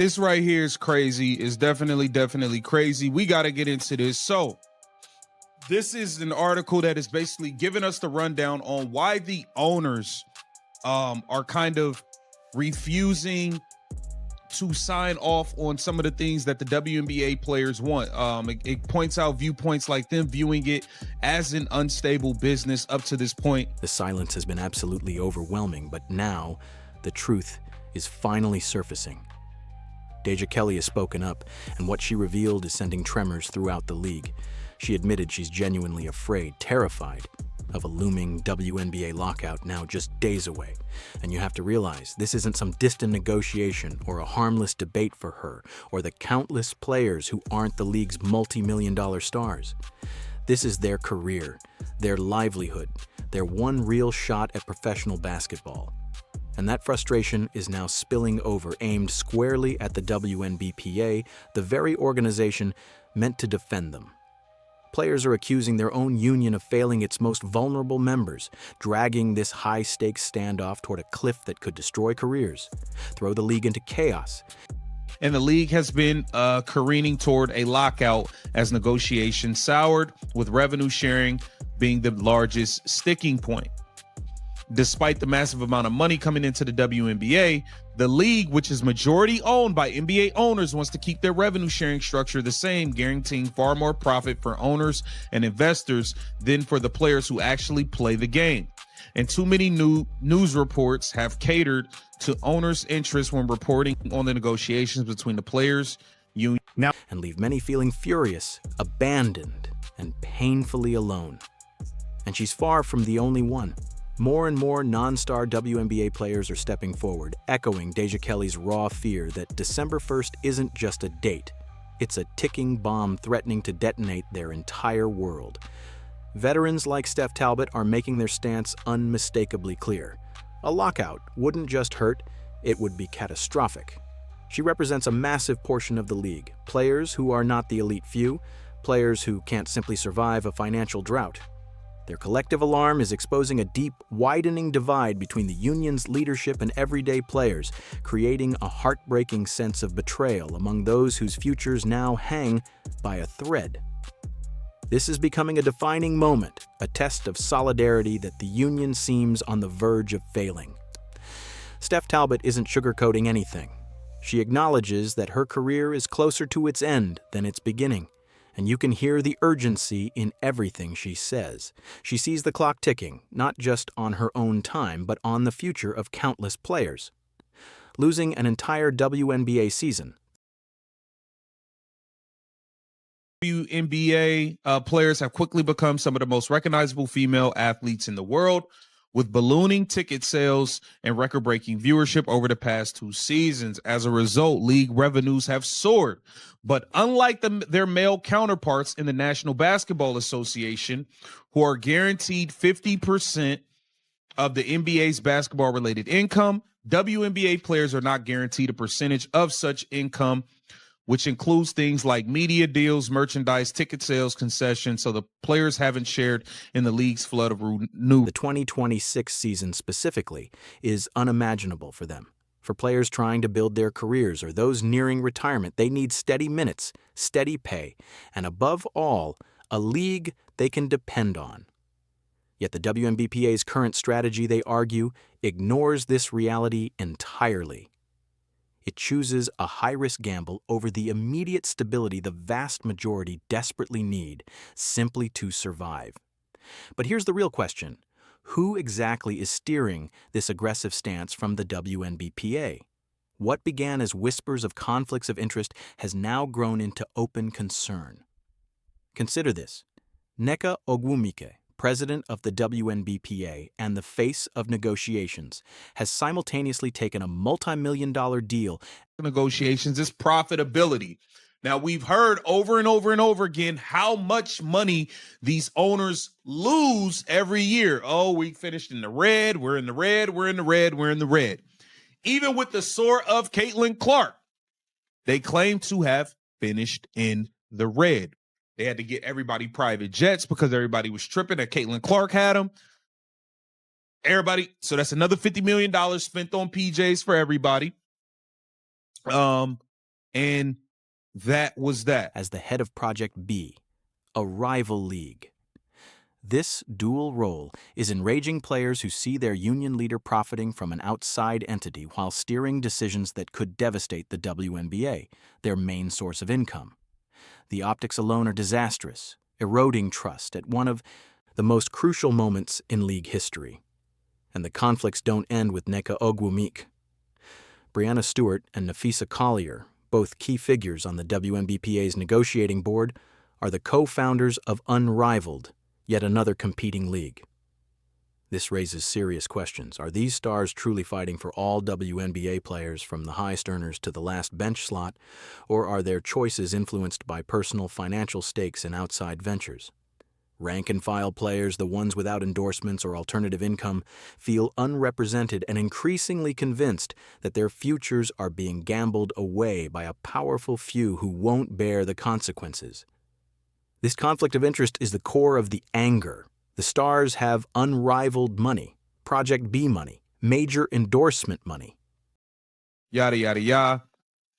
This right here is crazy. It's definitely crazy. We got to get into this. So this is an article that is basically giving us the rundown on why the owners are kind of refusing to sign off on some of the things that the WNBA players want. It points out viewpoints like them viewing it as an unstable business up to this point. The silence has been absolutely overwhelming, but now the truth is finally surfacing. Deja Kelly has spoken up, and what she revealed is sending tremors throughout the league. She admitted she's genuinely afraid, terrified, of a looming WNBA lockout now just days away. And you have to realize this isn't some distant negotiation or a harmless debate for her or the countless players who aren't the league's multi-million-dollar stars. This is their career, their livelihood, their one real shot at professional basketball. And that frustration is now spilling over, aimed squarely at the WNBPA, the very organization meant to defend them. Players are accusing their own union of failing its most vulnerable members, dragging this high-stakes standoff toward a cliff that could destroy careers, throw the league into chaos. And the league has been careening toward a lockout as negotiations soured, with revenue sharing being the largest sticking point. Despite the massive amount of money coming into the WNBA, the league, which is majority owned by NBA owners, wants to keep their revenue sharing structure the same, guaranteeing far more profit for owners and investors than for the players who actually play the game. And too many news reports have catered to owners' interests when reporting on the negotiations between the players union and leave many feeling furious, abandoned, and painfully alone. And she's far from the only one. More and more non-star WNBA players are stepping forward, echoing Deja Kelly's raw fear that December 1st isn't just a date. It's a ticking bomb threatening to detonate their entire world. Veterans like Steph Talbot are making their stance unmistakably clear. A lockout wouldn't just hurt, it would be catastrophic. She represents a massive portion of the league, players who are not the elite few, players who can't simply survive a financial drought. Their collective alarm is exposing a deep, widening divide between the union's leadership and everyday players, creating a heartbreaking sense of betrayal among those whose futures now hang by a thread. This is becoming a defining moment, a test of solidarity that the union seems on the verge of failing. Steph Talbot isn't sugarcoating anything. She acknowledges that her career is closer to its end than its beginning. And you can hear the urgency in everything she says. She sees the clock ticking, not just on her own time, but on the future of countless players. Losing an entire WNBA season. WNBA players have quickly become some of the most recognizable female athletes in the world, with ballooning ticket sales and record-breaking viewership over the past 2 seasons. As a result, league revenues have soared. But unlike their male counterparts in the National Basketball Association, who are guaranteed 50% of the NBA's basketball-related income, WNBA players are not guaranteed a percentage of such income, which includes things like media deals, merchandise, ticket sales, concessions. So the players haven't shared in the league's flood of new. The 2026 season specifically is unimaginable for them. For players trying to build their careers or those nearing retirement, they need steady minutes, steady pay, and above all, a league they can depend on. Yet the WNBPA's current strategy, they argue, ignores this reality entirely. It chooses a high-risk gamble over the immediate stability the vast majority desperately need simply to survive. But here's the real question. Who exactly is steering this aggressive stance from the WNBPA? What began as whispers of conflicts of interest has now grown into open concern. Consider this. Nneka Ogwumike, president of the WNBPA and the face of negotiations, has simultaneously taken a multi-million-dollar deal. Negotiations is profitability. Now, we've heard over and over and over again how much money these owners lose every year. Oh, we finished in the red. We're in the red. We're in the red. We're in the red. Even with the soar of Caitlin Clark, they claim to have finished in the red. They had to get everybody private jets because everybody was tripping that Caitlin Clark had them. Everybody. So that's another $50 million spent on PJs for everybody. And that was that. as the head of Project B, a rival league. This dual role is enraging players who see their union leader profiting from an outside entity while steering decisions that could devastate the WNBA, their main source of income. The optics alone are disastrous, eroding trust at one of the most crucial moments in league history. And the conflicts don't end with Nneka Ogwumike. Breanna Stewart and Nafisa Collier, both key figures on the WNBPA's negotiating board, are the co-founders of Unrivaled, yet another competing league. This raises serious questions. Are these stars truly fighting for all WNBA players from the highest earners to the last bench slot, or are their choices influenced by personal financial stakes and outside ventures? Rank-and-file players, the ones without endorsements or alternative income, feel unrepresented and increasingly convinced that their futures are being gambled away by a powerful few who won't bear the consequences. This conflict of interest is the core of the anger. The stars have unrivaled money, Project B money, major endorsement money. Yada, yada, yada.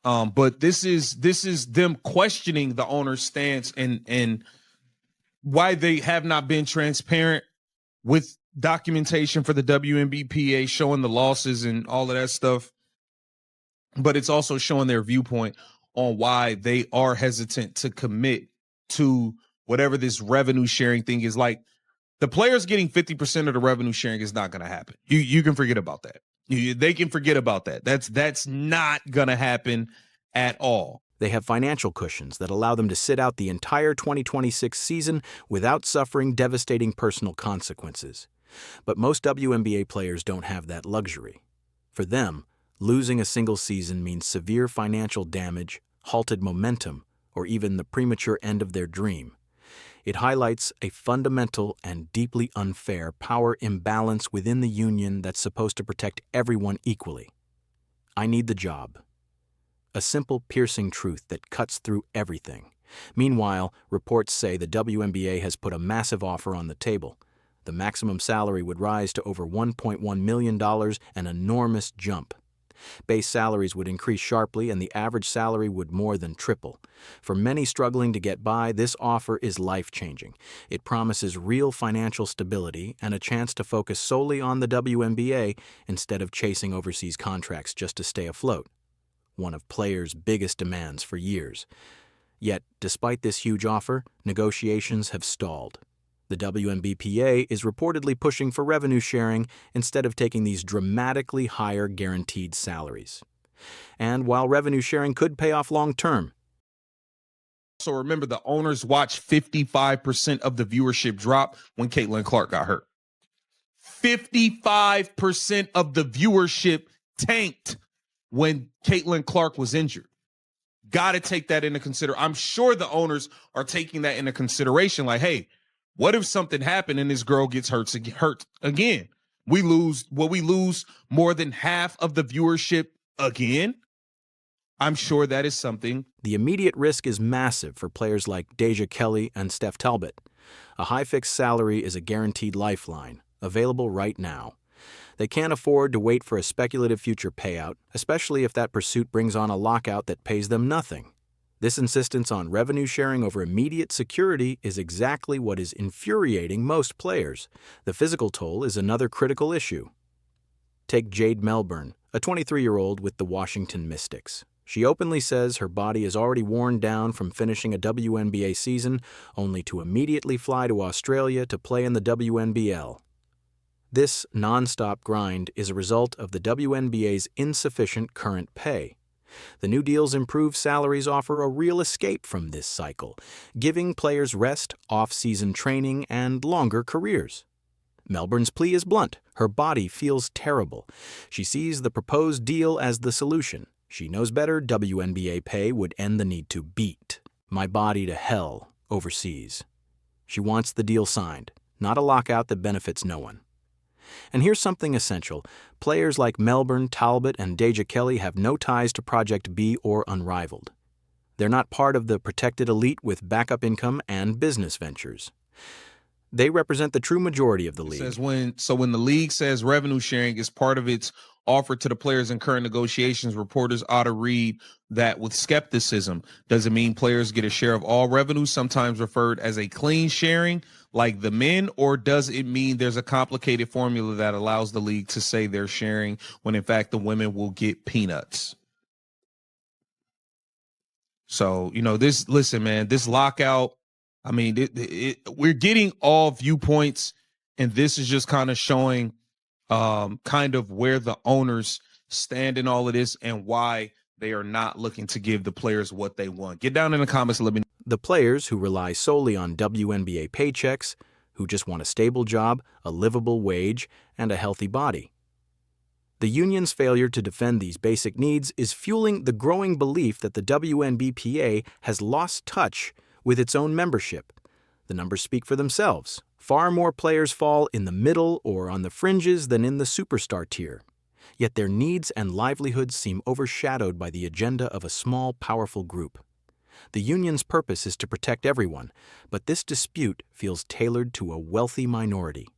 But this is them questioning the owner's stance and why they have not been transparent with documentation for the WNBPA showing the losses and all of that stuff. But it's also showing their viewpoint on why they are hesitant to commit to whatever this revenue sharing thing is. Like, the players getting 50% of the revenue sharing is not going to happen. You can forget about that. They can forget about that. That's not going to happen at all. They have financial cushions that allow them to sit out the entire 2026 season without suffering devastating personal consequences. But most WNBA players don't have that luxury. For them, losing a single season means severe financial damage, halted momentum, or even the premature end of their dream. It highlights a fundamental and deeply unfair power imbalance within the union that's supposed to protect everyone equally. I need the job. A simple, piercing truth that cuts through everything. Meanwhile, reports say the WNBA has put a massive offer on the table. The maximum salary would rise to over $1.1 million, an enormous jump. Base salaries would increase sharply, and the average salary would more than triple. For many struggling to get by, this offer is life-changing. It promises real financial stability and a chance to focus solely on the WNBA instead of chasing overseas contracts just to stay afloat. One of players' biggest demands for years. Yet, despite this huge offer, negotiations have stalled. The WNBPA is reportedly pushing for revenue sharing instead of taking these dramatically higher guaranteed salaries. And while revenue sharing could pay off long term, so remember, the owners watched 55% of the viewership drop when Caitlin Clark got hurt. 55% of the viewership tanked when Caitlin Clark was injured. Got to take that into consideration. I'm sure the owners are taking that into consideration. Like, hey, what if something happened and this girl gets hurt again? We lose more than half of the viewership again? I'm sure that is something. The immediate risk is massive for players like Deja Kelly and Steph Talbot. A high fixed salary is a guaranteed lifeline, available right now. They can't afford to wait for a speculative future payout, especially if that pursuit brings on a lockout that pays them nothing. This insistence on revenue sharing over immediate security is exactly what is infuriating most players. The physical toll is another critical issue. Take Jade Melbourne, a 23-year-old with the Washington Mystics. She openly says her body is already worn down from finishing a WNBA season, only to immediately fly to Australia to play in the WNBL. This non-stop grind is a result of the WNBA's insufficient current pay. The new deal's improved salaries offer a real escape from this cycle, giving players rest, off-season training, and longer careers. Melbourne's plea is blunt. Her body feels terrible. She sees the proposed deal as the solution. She knows better WNBA pay would end the need to beat my body to hell overseas. She wants the deal signed, not a lockout that benefits no one. And here's something essential. Players like Melbourne, Talbot, and Deja Kelly have no ties to Project B or Unrivaled. They're not part of the protected elite with backup income and business ventures. They represent the true majority of the league. When the league says revenue sharing is part of its offered to the players in current negotiations, reporters ought to read that with skepticism. Does it mean players get a share of all revenue, sometimes referred as a clean sharing like the men, or does it mean there's a complicated formula that allows the league to say they're sharing when in fact the women will get peanuts? So, listen, man, this lockout, I mean, we're getting all viewpoints, and this is just kind of showing kind of where the owners stand in all of this and why they are not looking to give the players what they want. Get down in the comments and let me know. The players who rely solely on WNBA paychecks, who just want a stable job, a livable wage, and a healthy body. The union's failure to defend these basic needs is fueling the growing belief that the WNBPA has lost touch with its own membership. The numbers speak for themselves. Far more players fall in the middle or on the fringes than in the superstar tier. Yet their needs and livelihoods seem overshadowed by the agenda of a small, powerful group. The union's purpose is to protect everyone, but this dispute feels tailored to a wealthy minority.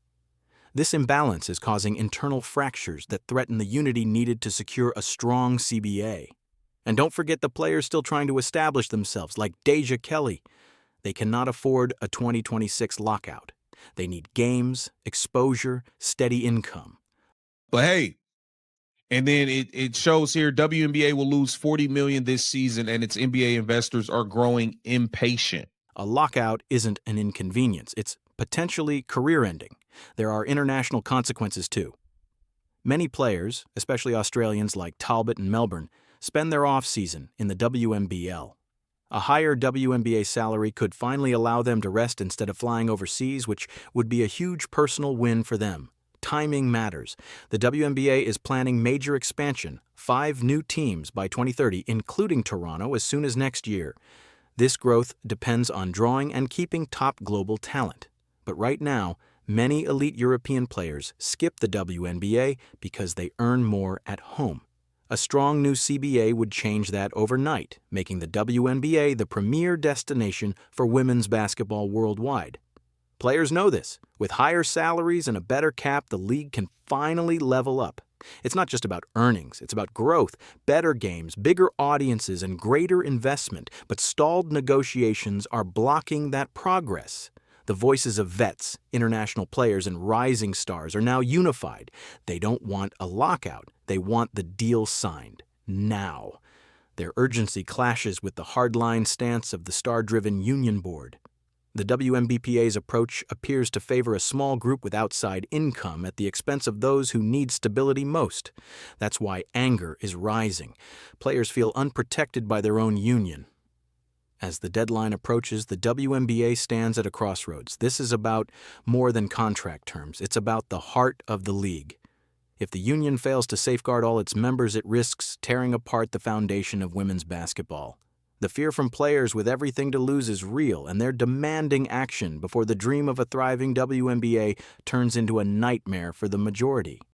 This imbalance is causing internal fractures that threaten the unity needed to secure a strong CBA. And don't forget the players still trying to establish themselves, like Deja Kelly. They cannot afford a 2026 lockout. They need games, exposure, steady income. But hey, and then it shows here WNBA will lose $40 million this season, and its NBA investors are growing impatient. A lockout isn't an inconvenience. It's potentially career-ending. There are international consequences, too. Many players, especially Australians like Talbot and Melbourne, spend their off-season in the WNBL. A higher WNBA salary could finally allow them to rest instead of flying overseas, which would be a huge personal win for them. Timing matters. The WNBA is planning major expansion, 5 new teams by 2030, including Toronto, as soon as next year. This growth depends on drawing and keeping top global talent. But right now, many elite European players skip the WNBA because they earn more at home. A strong new CBA would change that overnight, making the WNBA the premier destination for women's basketball worldwide. Players know this. With higher salaries and a better cap, the league can finally level up. It's not just about earnings, it's about growth, better games, bigger audiences, and greater investment. But stalled negotiations are blocking that progress. The voices of vets, international players, and rising stars are now unified. They don't want a lockout. They want the deal signed now. Their urgency clashes with the hardline stance of the star-driven union board. The WNBPA's approach appears to favor a small group with outside income at the expense of those who need stability most. That's why anger is rising. Players feel unprotected by their own union. As the deadline approaches, the WNBA stands at a crossroads. This is about more than contract terms. It's about the heart of the league. If the union fails to safeguard all its members, it risks tearing apart the foundation of women's basketball. The fear from players with everything to lose is real, and they're demanding action before the dream of a thriving WNBA turns into a nightmare for the majority.